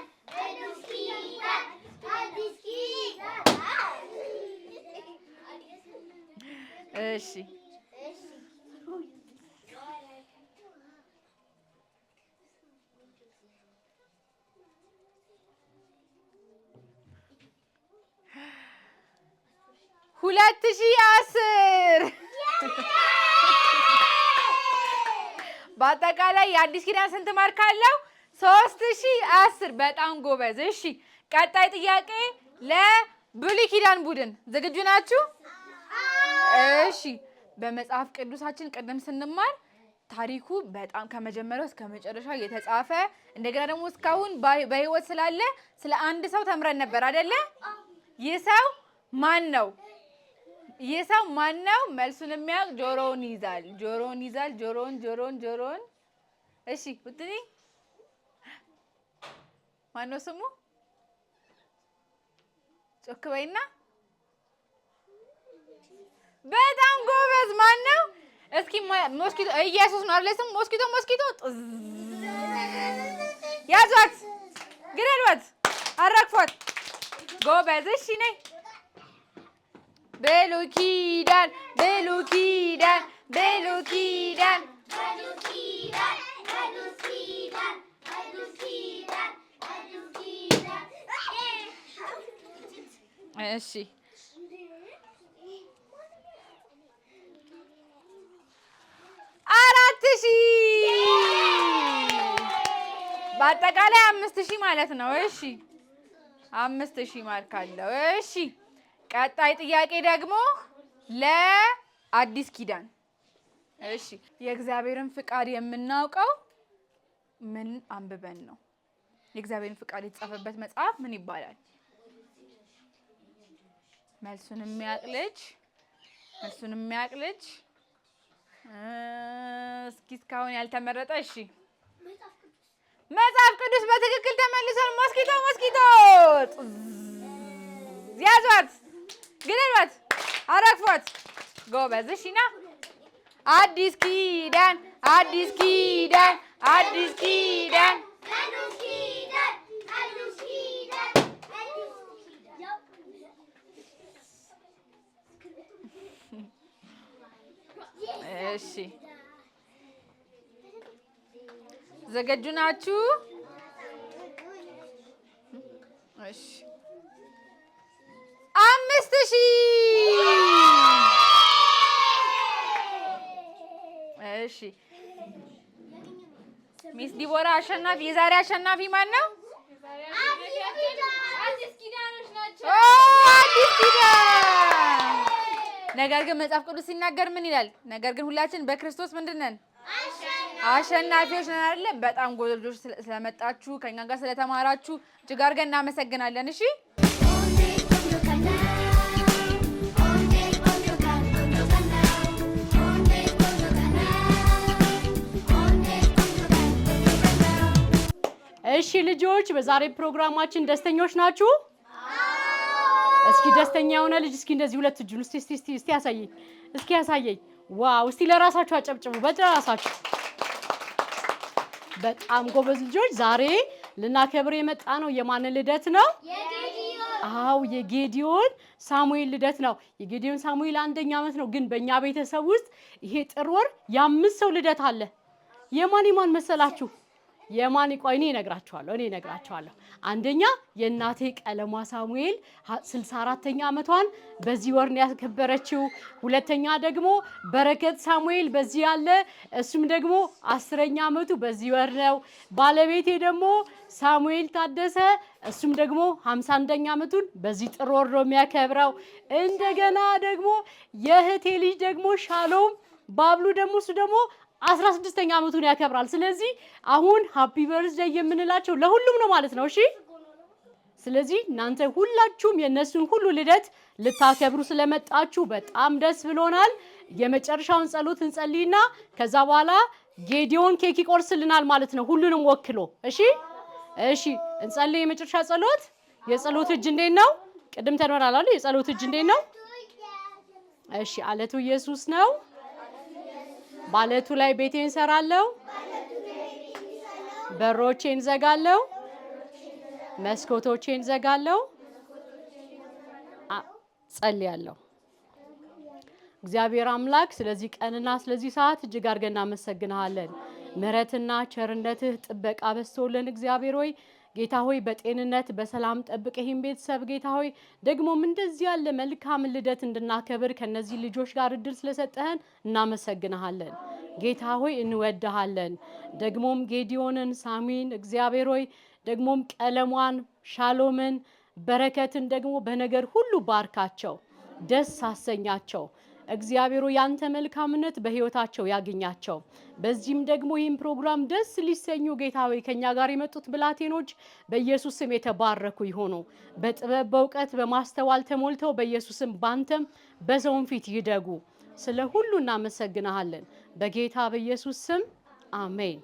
እሺ ሁለት ሺህ 10 በአጠቃላይ የአዲስ ኪዳን ስንት ማርክ አለው? 3010 በጣም ጎበዝ። እሺ ቀጣይ ጥያቄ ለብሉይ ኪዳን ቡድን ዝግጁ ናችሁ? እሺ በመጽሐፍ ቅዱሳችን ቅድም ስንማር ታሪኩ በጣም ከመጀመሪያው እስከ መጨረሻ የተጻፈ እንደገና ደግሞ እስካሁን በህይወት ስላለ ስለ አንድ ሰው ተምረን ነበር አይደለ? ይህ ሰው ማን ነው? መልሱን የሚያውቅ ጆሮውን ይዛል። ጆሮውን። እሺ ውጥኒ ማን ነው ስሙ? ጮክ በይና። በጣም ጎበዝ። ማን ነው? እስኪ ሞስኪቶ ኢየሱስ ነው አይደል? ስሙ ሞስኪቶ ያዟት፣ ግደሏት፣ አራግፏት። ጎበዝ። እሺ ነይ ብሉይ ኪዳን እሺ አራት ሺህ በአጠቃላይ 5000 ማለት ነው። እሺ 5000 ማርክ አለው። እሺ ቀጣይ ጥያቄ ደግሞ ለአዲስ ኪዳን። እሺ የእግዚአብሔርን ፍቃድ የምናውቀው ምን አንብበን ነው? የእግዚአብሔርን ፍቃድ የተጻፈበት መጽሐፍ ምን ይባላል? መልሱን የሚያውቅ ልጅ እስኪ እስካሁን ያልተመረጠ። እሺ መጽሐፍ ቅዱስ በትክክል ተመልሷል። ሞስኪቶ ያዟት፣ ግደሏት፣ አረግፏት። ጎበዝ። እሺ ና አዲስ ኪዳን እሺ ዝግጁ ናችሁ? እሺ 5000 እሺ ሚስ ዲቦራ አሸናፊ። የዛሬ አሸናፊ ማን ነው? አዲስ ኪዳኖች ናቸው። አዲስ ኪዳን። ነገር ግን መጽሐፍ ቅዱስ ሲናገር ምን ይላል? ነገር ግን ሁላችን በክርስቶስ ምንድን ነን? አሸናፊዎች ነን አይደለ? በጣም ጎበዝ ልጆች ስለመጣችሁ ከኛ ጋር ስለተማራችሁ እጅግ አድርገን እናመሰግናለን። እሺ እሺ ልጆች በዛሬ ፕሮግራማችን ደስተኞች ናችሁ? እስኪ ደስተኛ የሆነ ልጅ እስኪ እንደዚህ ሁለት እጁን እስቲ ያሳየኝ። ዋው! እስቲ ለራሳችሁ አጨብጭቡ። በራሳችሁ በጣም ጎበዝ ልጆች። ዛሬ ልናከብር የመጣ ነው የማን ልደት ነው? አው የጌዲዮን ሳሙኤል ልደት ነው። የጌዲዮን ሳሙኤል 1ኛ ዓመት ነው። ግን በእኛ ቤተሰብ ውስጥ ይሄ ጥር ወር የ5 ሰው ልደት አለ። የማን መሰላችሁ? የማን ቆይ እኔ እነግራችኋለሁ። አንደኛ የእናቴ ቀለሟ ሳሙኤል 64ኛ ዓመቷን በዚህ ወር ነው ያከበረችው። ሁለተኛ ደግሞ በረከት ሳሙኤል በዚህ ያለ እሱም ደግሞ 10ኛ ዓመቱ በዚህ ወር ነው። ባለቤቴ ደግሞ ሳሙኤል ታደሰ እሱም ደግሞ 51ኛ ዓመቱን በዚህ ጥር ወር ነው የሚያከብረው። እንደገና ደግሞ የእህቴ ልጅ ደግሞ ሻሎም ባብሉ ደግሞ እሱ ደግሞ 16ኛ ዓመቱን ያከብራል። ስለዚህ አሁን ሃፒ በርዝዴይ የምንላቸው ለሁሉም ነው ማለት ነው። እሺ ስለዚህ እናንተ ሁላችሁም የነሱን ሁሉ ልደት ልታከብሩ ስለመጣችሁ በጣም ደስ ብሎናል። የመጨረሻውን ጸሎት እንጸልይና ከዛ በኋላ ጌዲዮን ኬክ ይቆርስልናል ማለት ነው ሁሉንም ወክሎ። እሺ እንጸልይ። የመጨረሻ ጸሎት። የጸሎት እጅ እንዴት ነው? ቅድም ተኖራል አይደል? የጸሎት እጅ እንዴት ነው? እሺ አለቱ ኢየሱስ ነው። ባለቱ ላይ ቤቴን ሰራለው፣ በሮቼን ዘጋለው፣ መስኮቶቼን ዘጋለው፣ ጸልያለሁ። እግዚአብሔር አምላክ ስለዚህ ቀንና ስለዚህ ሰዓት እጅግ አድርገን እናመሰግናለን። ምሕረትና ቸርነትህ ጥበቃ በዝቶልን እግዚአብሔር ሆይ ጌታ ሆይ በጤንነት በሰላም ጠብቀህን ቤተሰብ ጌታ ሆይ ደግሞም እንደዚህ ያለ መልካም ልደት እንድናከብር ከነዚህ ልጆች ጋር እድል ስለሰጠህን እናመሰግናለን። ጌታ ሆይ እንወድሃለን። ደግሞም ጌዲዮንን ሳሚን እግዚአብሔር ሆይ ደግሞም ቀለሟን ሻሎምን በረከትን ደግሞ በነገር ሁሉ ባርካቸው፣ ደስ አሰኛቸው። እግዚአብሔር ያንተ መልካምነት በህይወታቸው ያገኛቸው። በዚህም ደግሞ ይህን ፕሮግራም ደስ ሊሰኙ ጌታ ሆይ ከኛ ጋር የመጡት ብላቴኖች በኢየሱስ ስም የተባረኩ ይሆኑ። በጥበብ በእውቀት በማስተዋል ተሞልተው በኢየሱስ ስም ባንተም በሰውም ፊት ይደጉ። ስለ ሁሉ እናመሰግናለን በጌታ በኢየሱስ ስም አሜን።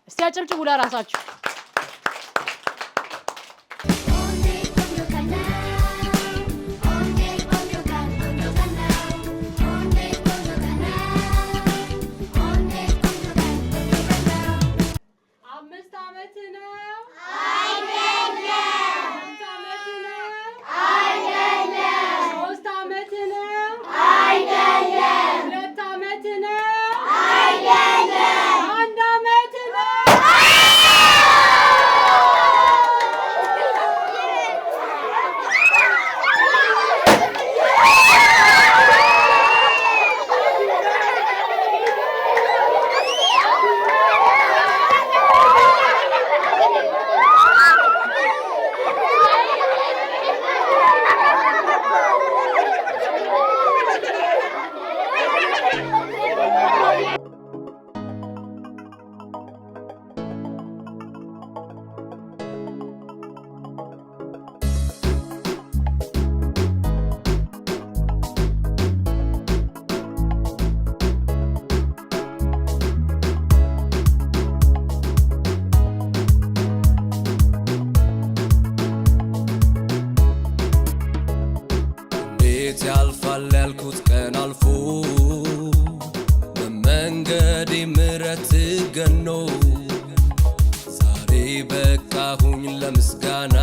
እስቲ አጨብጭቡ ለራሳችሁ። ያልፋል ያልኩት ቀን አልፎ በመንገዴ ምሕረት ገኖ ዛሬ በቃሁኝ ለምስጋና